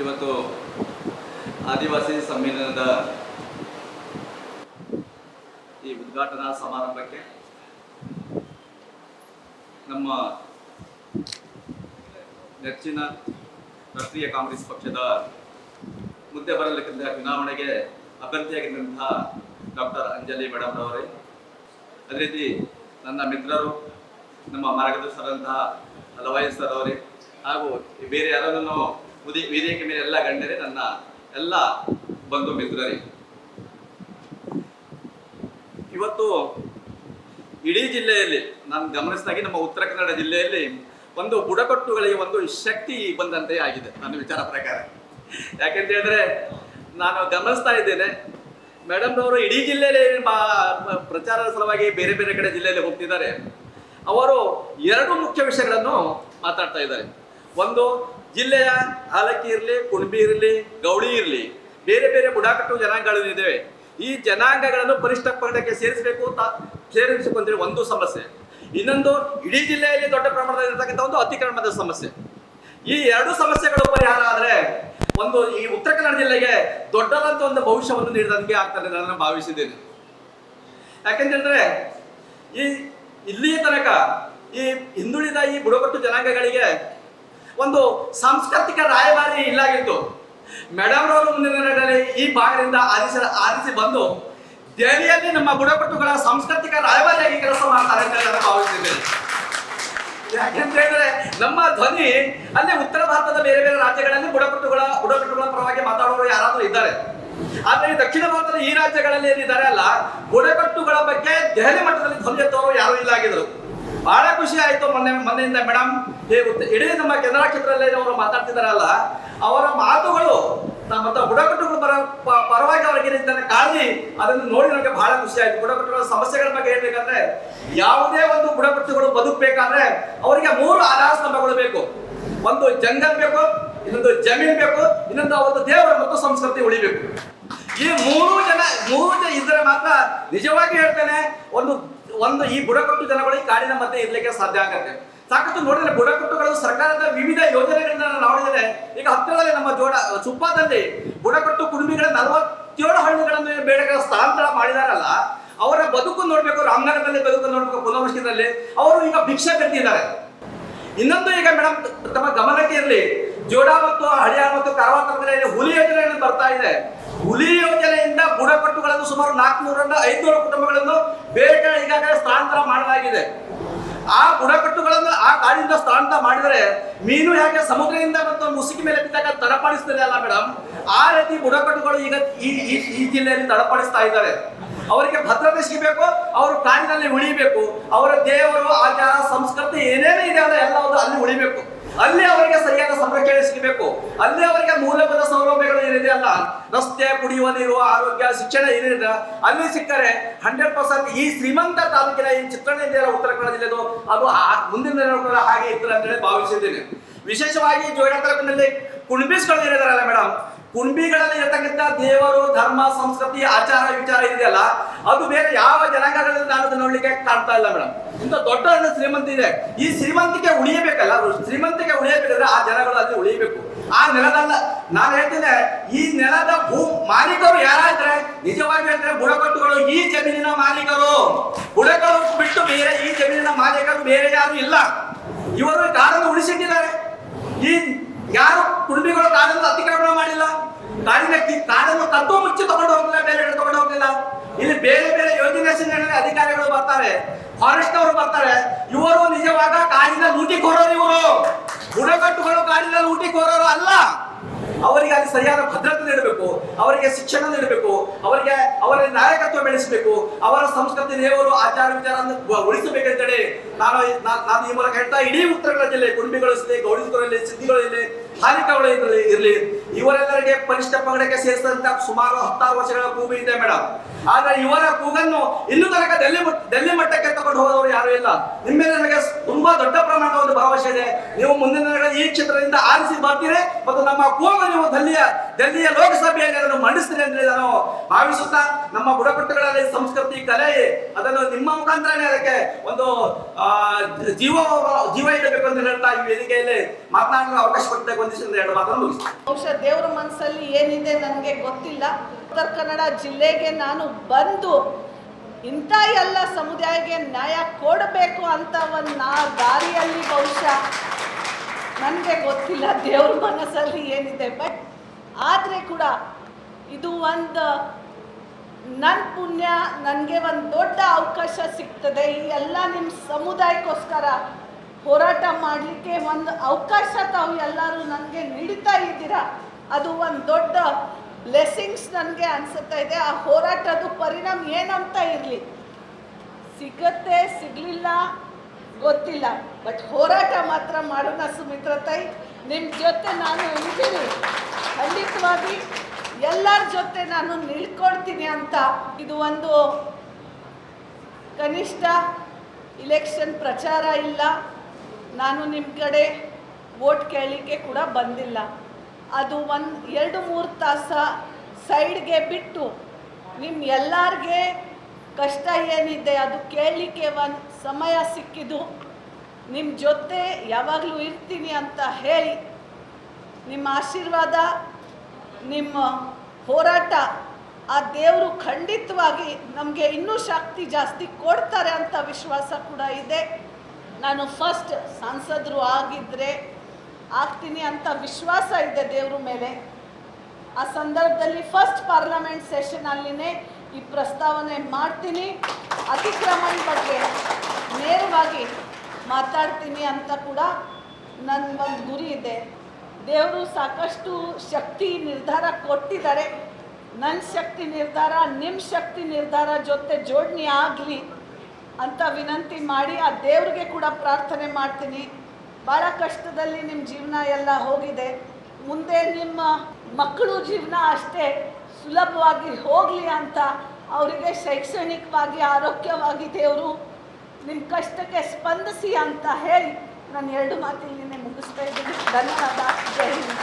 ಇವತ್ತು ಆದಿವಾಸಿ ಸಮ್ಮೇಳನದ ಈ ಉದ್ಘಾಟನಾ ಸಮಾರಂಭಕ್ಕೆ ನಮ್ಮ ನೆಚ್ಚಿನ ರಾಷ್ಟ್ರೀಯ ಕಾಂಗ್ರೆಸ್ ಪಕ್ಷದ ಮುಂದೆ ಬರಲಿಕ್ಕಿದ್ದ ಚುನಾವಣೆಗೆ ಅಭ್ಯರ್ಥಿಯಾಗಿದ್ದಂತಹ ಡಾಕ್ಟರ್ ಅಂಜಲಿ ಮೇಡಮ್ ಅವರೇ, ಅದೇ ರೀತಿ ನನ್ನ ಮಿತ್ರರು, ನಮ್ಮ ಮಾರ್ಗದರ್ಶಕರಂತಹ ಲವಾಯಿ ಸರ್ ಅವರೇ, ಹಾಗೂ ಬೇರೆ ಯಾರನ್ನು ವೇದಿಕೆ ಮೇಲೆ ಎಲ್ಲ ಗಣ್ಯರೇ, ನನ್ನ ಎಲ್ಲ ಬಂಧು ಮಿತ್ರರೇ, ಇವತ್ತು ಇಡೀ ಜಿಲ್ಲೆಯಲ್ಲಿ ನಾನು ಗಮನಿಸಿದಾಗೆ ನಮ್ಮ ಉತ್ತರ ಕನ್ನಡ ಜಿಲ್ಲೆಯಲ್ಲಿ ಒಂದು ಬುಡಕಟ್ಟುಗಳಿಗೆ ಒಂದು ಶಕ್ತಿ ಬಂದಂತೆ ಆಗಿದೆ ನನ್ನ ವಿಚಾರ ಪ್ರಕಾರ. ಯಾಕೆಂತ ಹೇಳಿದ್ರೆ ನಾನು ಗಮನಿಸ್ತಾ ಇದ್ದೇನೆ, ಮೇಡಮ್ ಅವರು ಇಡೀ ಜಿಲ್ಲೆಯಲ್ಲಿ ಪ್ರಚಾರದ ಸಲುವಾಗಿ ಬೇರೆ ಬೇರೆ ಕಡೆ ಜಿಲ್ಲೆಯಲ್ಲಿ ಹೋಗ್ತಿದ್ದಾರೆ. ಅವರು ಎರಡು ಮುಖ್ಯ ವಿಷಯಗಳನ್ನು ಮಾತಾಡ್ತಾ ಇದ್ದಾರೆ. ಒಂದು, ಜಿಲ್ಲೆಯ ಹಾಲಕ್ಕಿ ಇರಲಿ, ಕುಣಬಿ ಇರಲಿ, ಗೌಳಿ ಇರಲಿ, ಬೇರೆ ಬೇರೆ ಬುಡಕಟ್ಟು ಜನಾಂಗಗಳಿದ್ದಾವೆ. ಈ ಜನಾಂಗಗಳನ್ನು ಪರಿಷ್ಠ ಪಂಗಡಕ್ಕೆ ಸೇರಿಸಬೇಕು ಅಂತೇಳಿ ಒಂದು ಸಮಸ್ಯೆ. ಇನ್ನೊಂದು, ಇಡೀ ಜಿಲ್ಲೆಯಲ್ಲಿ ದೊಡ್ಡ ಪ್ರಮಾಣದಲ್ಲಿ ಇರತಕ್ಕಂಥ ಒಂದು ಅತಿಕ್ರಮಣದ ಸಮಸ್ಯೆ. ಈ ಎರಡು ಸಮಸ್ಯೆಗಳು ಪರಿಹಾರ ಆದರೆ ಒಂದು ಈ ಉತ್ತರ ಕನ್ನಡ ಜಿಲ್ಲೆಗೆ ದೊಡ್ಡದಂತ ಒಂದು ಭವಿಷ್ಯವನ್ನು ನೀಡಿದಂಗೆ ಆಗ್ತದೆ ನಾನು ಭಾವಿಸಿದ್ದೇನೆ. ಯಾಕೆಂತಂದ್ರೆ ಇಲ್ಲಿಯ ತನಕ ಈ ಹಿಂದುಳಿದ ಈ ಬುಡಕಟ್ಟು ಜನಾಂಗಗಳಿಗೆ ಒಂದು ಸಾಂಸ್ಕೃತಿಕ ರಾಯಭಾರಿ ಇಲ್ಲಾಗಿತ್ತು. ಮೇಡಮ್ ರವರು ಮುಂದಿನ ದಿನಗಳಲ್ಲಿ ಈ ಭಾಗದಿಂದ ಆರಿಸಿ ಬಂದು ದೆಹಲಿಯಲ್ಲಿ ನಮ್ಮ ಬುಡಕಟ್ಟುಗಳ ಸಾಂಸ್ಕೃತಿಕ ರಾಯಭಾರಿಯಾಗಿ ಕೆಲಸ ಮಾಡ್ತಾರೆ ಅಂತ ನಾನು ಭಾವಿಸಿದ್ದೇನೆ. ಯಾಕೆಂತ ಹೇಳಿದ್ರೆ ನಮ್ಮ ಧ್ವನಿ ಅಲ್ಲಿ ಉತ್ತರ ಭಾರತದ ಬೇರೆ ಬೇರೆ ರಾಜ್ಯಗಳಲ್ಲಿ ಬುಡಕಟ್ಟುಗಳ ಪರವಾಗಿ ಮಾತಾಡುವವರು ಯಾರಾದ್ರೂ ಇದ್ದಾರೆ. ಆದ್ರೆ ಈ ದಕ್ಷಿಣ ಭಾರತದ ಈ ರಾಜ್ಯಗಳಲ್ಲಿ ಏನಿದ್ದಾರೆ ಅಲ್ಲ, ಬುಡಕಟ್ಟುಗಳ ಬಗ್ಗೆ ದೆಹಲಿ ಮಟ್ಟದಲ್ಲಿ ಧ್ವನಿ ಎತ್ತುವವರು ಯಾರು ಇಲ್ಲ ಆಗಿದ್ರು. ಬಹಳ ಖುಷಿ ಆಯ್ತು ಮೊನ್ನೆಯಿಂದ ಮೇಡಮ್ ಇಡೀ ನಮ್ಮ ಕೆನರಾ ಕ್ಷೇತ್ರದಲ್ಲಿ ಅವರು ಮಾತಾಡ್ತಿದಾರಲ್ಲ, ಅವರ ಮಾತುಗಳು ಮತ್ತು ಬುಡಕಟ್ಟುಗಳ ಪರವಾಗಿ ಅವರಿಗೆ ಕಾಳಜಿ, ಅದನ್ನು ನೋಡಿ ನನಗೆ ಬಹಳ ಖುಷಿ ಆಯ್ತು. ಬುಡಕಟ್ಟುಗಳ ಸಮಸ್ಯೆಗಳ ಬಗ್ಗೆ ಹೇಳ್ಬೇಕಂದ್ರೆ, ಯಾವುದೇ ಒಂದು ಬುಡಕಟ್ಟುಗಳು ಬದುಕಬೇಕಾದ್ರೆ ಅವರಿಗೆ 3 ಆಧಾರ ಸ್ತಂಭಗಳು ಬೇಕು. ಒಂದು ಜಂಗಲ್ ಬೇಕು, ಇನ್ನೊಂದು ಜಮೀನ್ ಬೇಕು, ಇನ್ನೊಂದು ಒಂದು ದೇವರ ಮತ್ತು ಸಂಸ್ಕೃತಿ ಉಳಿಬೇಕು. ಈ ಮೂರು ಜನ ಇದ್ದರೆ ಮಾತ್ರ ನಿಜವಾಗಿ ಹೇಳ್ತೇನೆ ಒಂದು ಈ ಬುಡಕಟ್ಟು ಜನಗಳು ಈ ಕಾಡಿನ ಮಧ್ಯೆ ಇರ್ಲಿಕ್ಕೆ ಸಾಧ್ಯ ಆಗುತ್ತೆ. ಸಾಕಷ್ಟು ನೋಡಿದ್ರೆ ಬುಡಕಟ್ಟುಗಳು ಸರ್ಕಾರದ ವಿವಿಧ ಯೋಜನೆಗಳನ್ನ ನೋಡಿದರೆ, ಈಗ ಹತ್ತಿರದಲ್ಲಿ ನಮ್ಮ ಸುಪ್ಪಾದಲ್ಲಿ ಬುಡಕಟ್ಟು ಕುಟುಂಬಿಗಳ 47 ಹಳ್ಳಿಗಳನ್ನು ಬೇಡಗಳ ಸ್ಥಳಾಂತರ ಮಾಡಿದಾರಲ್ಲ, ಅವರ ಬದುಕು ನೋಡ್ಬೇಕು. ರಾಮನಗರದಲ್ಲಿ ಬದುಕು ನೋಡ್ಬೇಕು, ಪುನವರ್ಷದಲ್ಲಿ ಅವರು ಈಗ ಭಿಕ್ಷೆ ಕಟ್ಟಿದ್ದಾರೆ. ಇನ್ನೊಂದು, ಈಗ ಮೇಡಮ್ ತಮ್ಮ ಗಮನಕ್ಕೆ ಇರಲಿ, ಜೋಡಾ ಮತ್ತು ಹಳಿಯಾಳ ಮತ್ತು ಕಾರವಾರ ಹುಲಿ ಯೋಜನೆ ಬರ್ತಾ ಇದೆ. ಹುಲಿ ಯೋಜನೆಯಿಂದ ಬುಡಕಟ್ಟುಗಳನ್ನು ಸುಮಾರು 400ರಿಂದ 500 ಕುಟುಂಬಗಳನ್ನು ಬೇರೆ ಈಗಾಗಲೇ ಸ್ಥಳಾಂತರ ಮಾಡಲಾಗಿದೆ. ಆ ಬುಡಕಟ್ಟುಗಳನ್ನು ಆ ಕಾಡಿನಿಂದ ಸ್ಥಳಾಂತರ ಮಾಡಿದರೆ ಮೀನು ಹೇಗೆ ಸಮುದ್ರದಿಂದ ಮತ್ತು ಮುಸುಕಿ ಮೇಲೆ ಬಿದ್ದಾಗ ತಡಪಡಿಸ್ತದೆ ಅಲ್ಲ ಮೇಡಮ್, ಆ ರೀತಿ ಬುಡಕಟ್ಟುಗಳು ಈಗ ಈ ಜಿಲ್ಲೆಯಲ್ಲಿ ತಡಪಡಿಸ್ತಾ ಇದ್ದಾರೆ. ಅವರಿಗೆ ಭದ್ರತೆ ಸಿಗಬೇಕು, ಅವರು ಕಾಡಿನಲ್ಲಿ ಉಳಿಬೇಕು, ಅವರ ದೇವರು, ಆಚಾರ, ಸಂಸ್ಕೃತಿ ಏನೇನೇ ಇದೆ ಅಲ್ಲ ಎಲ್ಲವೂ ಅಲ್ಲಿ ಉಳಿಬೇಕು. ಅಲ್ಲಿ ಅವರಿಗೆ ಸರಿಯಾದ ಸಂರಕ್ಷಣೆ ಸಿಗಬೇಕು. ಅಲ್ಲಿ ಅವರಿಗೆ ಮೂಲಭೂತ ಸೌಲಭ್ಯಗಳು ಏನಿದೆ ಅಲ್ಲ, ರಸ್ತೆ, ಕುಡಿಯುವ ನೀರು, ಆರೋಗ್ಯ, ಶಿಕ್ಷಣ ಏನಿದೆ ಅಲ್ಲಿ ಸಿಕ್ಕರೆ 100% ಈ ಶ್ರೀಮಂತ ತಾಲೂಕಿನ ಈ ಚಿತ್ರಣ ಇದೆಯಲ್ಲ ಉತ್ತರ ಕನ್ನಡ ಜಿಲ್ಲೆದು, ಅದು ಮುಂದಿನ ದಿನಗಳ ಹಾಗೆ ಇರ್ತದೆ ಅಂತ ಹೇಳಿ ಭಾವಿಸಿದ್ದೇನೆ. ವಿಶೇಷವಾಗಿ ಜೋಯಿಡಾ ತಾಲೂಕಿನಲ್ಲಿ ಕುಣಬಿಸ್ಗಳು ಏನಿದಾರಲ್ಲ ಮೇಡಮ್, ಕುಣಬಿಗಳಲ್ಲಿ ಇರತಕ್ಕಂಥ ದೇವರು, ಧರ್ಮ, ಸಂಸ್ಕೃತಿ, ಆಚಾರ, ವಿಚಾರ ಇದೆಯಲ್ಲ, ಅದು ಬೇರೆ ಯಾವ ಜನಾಂಗಗಳಲ್ಲಿ ನಾನು ನೋಡ್ಲಿಕ್ಕೆ ಕಾಣ್ತಾ ಇಲ್ಲ ಮೇಡಮ್. ಇಂಥ ದೊಡ್ಡ ಶ್ರೀಮಂತಿ ಇದೆ. ಈ ಶ್ರೀಮಂತಿಕೆ ಉಳಿಯಬೇಕಲ್ಲ, ಶ್ರೀಮಂತಿಕೆ ಉಳಿಯಬೇಕಾದ್ರೆ ಆ ಜನಗಳು ಅಲ್ಲಿ ಉಳಿಯಬೇಕು. ಆ ನೆಲದಲ್ಲ, ನಾನು ಹೇಳ್ತೇನೆ, ಈ ನೆಲದ ಮಾಲೀಕರು ಯಾರಾದ್ರೆ ನಿಜವಾಗಿ ಹೇಳ್ತಾರೆ ಬುಡಕಟ್ಟುಗಳು ಈ ಜಮೀನಿನ ಮಾಲೀಕರು. ಬುಡಕಟ್ಟು ಬಿಟ್ಟು ಬೇರೆ ಈ ಜಮೀನಿನ ಮಾಲೀಕರು ಬೇರೆ ಯಾರು ಇಲ್ಲ. ಇವರು ಕಾಡನ್ನು ಉಳಿಸಿಟ್ಟಿದ್ದಾರೆ. ಈ ಯಾರು ಕುಟುಂಬಿಗಳು ಕಾಡನ್ನು ಅತಿಕ್ರಮಣ ಮಾಡಿಲ್ಲ, ಕಾಡನ್ನು ಕದ್ದು ಮುಚ್ಚಿ ತಗೊಂಡು ಹೋಗಲಿಲ್ಲ, ಬೇರೆ ತಗೊಂಡು ಹೋಗಲಿಲ್ಲ. ಇಲ್ಲಿ ಬೇರೆ ಬೇರೆ ಯೋಜನೆ ಅಧಿಕಾರಿಗಳು ಬರ್ತಾರೆ, ಫಾರೆಸ್ಟ್ ಅವರು ಬರ್ತಾರೆ. ಇವರು ನಿಜವಾಗ ಕಾಡಿನ ಲೂಟಿಕೋರರು. ಇವರು ಬುಡಕಟ್ಟುಗಳು ಕಾಡಿನ ಲೂಟಿಕೋರರು ಅಲ್ಲ. ಅವರಿಗೆ ಅಲ್ಲಿ ಸರಿಯಾದ ಭದ್ರತೆ ನೀಡಬೇಕು, ಅವರಿಗೆ ಶಿಕ್ಷಣ ನೀಡಬೇಕು, ಅವರ ನಾಯಕತ್ವ ಬೆಳೆಸಬೇಕು, ಅವರ ಸಂಸ್ಕೃತಿ, ದೇವರು, ಆಚಾರ, ವಿಚಾರವನ್ನು ಉಳಿಸಬೇಕಂತೇಳಿ ನಾನು ಈ ಮೂಲಕ ಹೇಳ್ತಾ, ಇಡೀ ಉತ್ತರ ಕನ್ನಡ ಜಿಲ್ಲೆ ಕುಣಬಿಗಳು ಇರಲಿ, ಗೌಡಿಗಳು ಇರಲಿ, ಸಿದ್ಧಿಗಳು ಇರಲಿ, ಹಾಲಿಕಗಳು ಇರಲಿ, ಇವರೆಲ್ಲರಿಗೆ ಪರಿಷ್ಠ ಪಂಗಡಕ್ಕೆ ಸೇರಿಸಿದಂತ ಸುಮಾರು 16 ವರ್ಷಗಳ ಕೂಗು ಇದೆ ಮೇಡಮ್. ಆದ್ರೆ ಇವರ ಕೂಗನ್ನು ಇನ್ನೂ ತನಕ ಡೆಲ್ಲಿ ಮಟ್ಟಕ್ಕೆ ತಗೊಂಡು ಹೋದವರು ಯಾರು ಇಲ್ಲ. ನಿಮ್ಮ ಮೇಲೆ ನನಗೆ ತುಂಬಾ ದೊಡ್ಡ ಪ್ರಮಾಣದ ಒಂದು ಭರವಸೆ ಇದೆ. ನೀವು ಮುಂದಿನ ಈ ಕ್ಷೇತ್ರದಿಂದ ಆರಿಸಿ ಬರ್ತೀರಿ ಮತ್ತು ನಮ್ಮ ಕೂಗು ನೀವು ದೆಹಲಿಯ ಲೋಕಸಭೆಯಲ್ಲಿ ಅದನ್ನು ಮಂಡಿಸ್ತೀನಿ ಅಂತ ನಾನು ಭಾವಿಸುತ್ತಾ, ನಮ್ಮ ಬುಡಕಟ್ಟುಗಳಲ್ಲಿ ಸಂಸ್ಕೃತಿ ಕಲೆ ಅದನ್ನು ನಿಮ್ಮ ಮುಖಾಂತರನೇ ಅದಕ್ಕೆ ಒಂದು ಜೀವ ಇಡಬೇಕು ಅಂತ ಹೇಳ್ತಾ ಈ ವೇದಿಕೆಯಲ್ಲಿ ಮಾತನಾಡಲು ಅವಕಾಶ ಕೊಟ್ಟರೆ ಒಂದಿಷ್ಟು ಎರಡು ಮಾತನ್ನು ಮುಗಿಸ್ತೀನಿ. ಬಹುಶಃ ದೇವರ ಮನಸ್ಸಲ್ಲಿ ಏನಿದೆ ನನಗೆ ಗೊತ್ತಿಲ್ಲ. ಉತ್ತರ ಕನ್ನಡ ಜಿಲ್ಲೆಗೆ ನಾನು ಬಂದು ಇಂಥ ಎಲ್ಲ ಸಮುದಾಯಕ್ಕೆ ನ್ಯಾಯ ಕೊಡಬೇಕು ಅಂತ ಒಂದು ದಾರಿಯಲ್ಲಿ ಬಹುಶಃ ನನಗೆ ಗೊತ್ತಿಲ್ಲ ದೇವ್ರ ಮನಸ್ಸಲ್ಲಿ ಏನಿದೆ. ಬಟ್ ಆದರೆ ಕೂಡ ಇದು ಒಂದು ನನ್ನ ಪುಣ್ಯ, ನನಗೆ ಒಂದು ದೊಡ್ಡ ಅವಕಾಶ ಸಿಗ್ತದೆ. ಈ ಎಲ್ಲ ನಿಮ್ಮ ಸಮುದಾಯಕ್ಕೋಸ್ಕರ ಹೋರಾಟ ಮಾಡಲಿಕ್ಕೆ ಒಂದು ಅವಕಾಶ ತಾವು ಎಲ್ಲರೂ ನನಗೆ ನೀಡ್ತಾ ಇದ್ದೀರಾ. ಅದು ಒಂದು ದೊಡ್ಡ ಬ್ಲೆಸ್ಸಿಂಗ್ಸ್ ನನಗೆ ಅನಿಸುತ್ತಾ ಇದೆ. ಆ ಹೋರಾಟದ ಪರಿಣಾಮ ಏನಂತ ಇರಲಿ, ಸಿಗತ್ತೆ ಸಿಗಲಿಲ್ಲ ಗೊತ್ತಿಲ್ಲ, ಬಟ್ ಹೋರಾಟ ಮಾತ್ರ ಮಾಡೋಣ ಸುಮಿತ್ರಾ ತಾಯಿ. ನಿಮ್ಮ ಜೊತೆ ನಾನು ಇದ್ದೀನಿ, ಖಂಡಿತವಾಗಿ ಎಲ್ಲರ ಜೊತೆ ನಾನು ನಿಲ್ಕೊಳ್ತೀನಿ ಅಂತ. ಇದು ಒಂದು ಕನಿಷ್ಠ ಇಲೆಕ್ಷನ್ ಪ್ರಚಾರ ಇಲ್ಲ, ನಾನು ನಿಮ್ಮ ಕಡೆ ವೋಟ್ ಕೇಳಲಿಕ್ಕೆ ಕೂಡ ಬಂದಿಲ್ಲ. ಅದು 1-2-3 ತಾಸು ಸೈಡ್ಗೆ ಬಿಟ್ಟು ನಿಮ್ಮ ಎಲ್ಲರಿಗೆ ಕಷ್ಟ ಏನಿದೆ ಅದು ಕೇಳಲಿಕ್ಕೆ ಒಂದು ಸಮಯ ಸಿಕ್ಕಿದ್ದು. ನಿಮ್ಮ ಜೊತೆ ಯಾವಾಗಲೂ ಇರ್ತೀನಿ ಅಂತ ಹೇಳಿ, ನಿಮ್ಮ ಆಶೀರ್ವಾದ, ನಿಮ್ಮ ಹೋರಾಟ, ಆ ದೇವರು ಖಂಡಿತವಾಗಿ ನಮಗೆ ಇನ್ನೂ ಶಕ್ತಿ ಜಾಸ್ತಿ ಕೊಡ್ತಾರೆ ಅಂತ ವಿಶ್ವಾಸ ಕೂಡ ಇದೆ. ನಾನು ಫಸ್ಟ್ ಸಂಸದರು ಆಗ್ತೀನಿ ಅಂತ ವಿಶ್ವಾಸ ಇದೆ ದೇವ್ರ ಮೇಲೆ. ಆ ಸಂದರ್ಭದಲ್ಲಿ ಫಸ್ಟ್ ಪಾರ್ಲಿಮೆಂಟ್ ಸೆಷನಲ್ಲಿನೇ ಈ ಪ್ರಸ್ತಾವನೆ ಮಾಡ್ತೀನಿ. ಅತಿಕ್ರಮಣ ಬಗ್ಗೆ ನೇರವಾಗಿ ಮಾತಾಡ್ತೀನಿ ಅಂತ ಕೂಡ ನನ್ನ ಒಂದು ಗುರಿ ಇದೆ. ದೇವರು ಸಾಕಷ್ಟು ಶಕ್ತಿ ನಿರ್ಧಾರ ಕೊಟ್ಟಿದ್ದಾರೆ. ನನ್ನ ಶಕ್ತಿ ನಿರ್ಧಾರ ನಿಮ್ಮ ಶಕ್ತಿ ನಿರ್ಧಾರ ಜೊತೆ ಜೋಡಣೆ ಆಗಲಿ ಅಂತ ವಿನಂತಿ ಮಾಡಿ ಆ ದೇವ್ರಿಗೆ ಕೂಡ ಪ್ರಾರ್ಥನೆ ಮಾಡ್ತೀನಿ. ಭಾಳ ಕಷ್ಟದಲ್ಲಿ ನಿಮ್ಮ ಜೀವನ ಎಲ್ಲ ಹೋಗಿದೆ, ಮುಂದೆ ನಿಮ್ಮ ಮಕ್ಕಳು ಜೀವನ ಅಷ್ಟೇ ಸುಲಭವಾಗಿ ಹೋಗಲಿ ಅಂತ, ಅವರಿಗೆ ಶೈಕ್ಷಣಿಕವಾಗಿ ಆರೋಗ್ಯವಾಗಿ ದೇವರು ನಿಮ್ಮ ಕಷ್ಟಕ್ಕೆ ಸ್ಪಂದಿಸಿ ಅಂತ ಹೇಳಿ ನಾನು 2 ಮಾತಿಲ್ಲಿ ಮುಗಿಸ್ತಾ ಇದ್ದೀನಿ. ಧನ್ಯವಾದ. ಜೈ ಹಿಂದ್.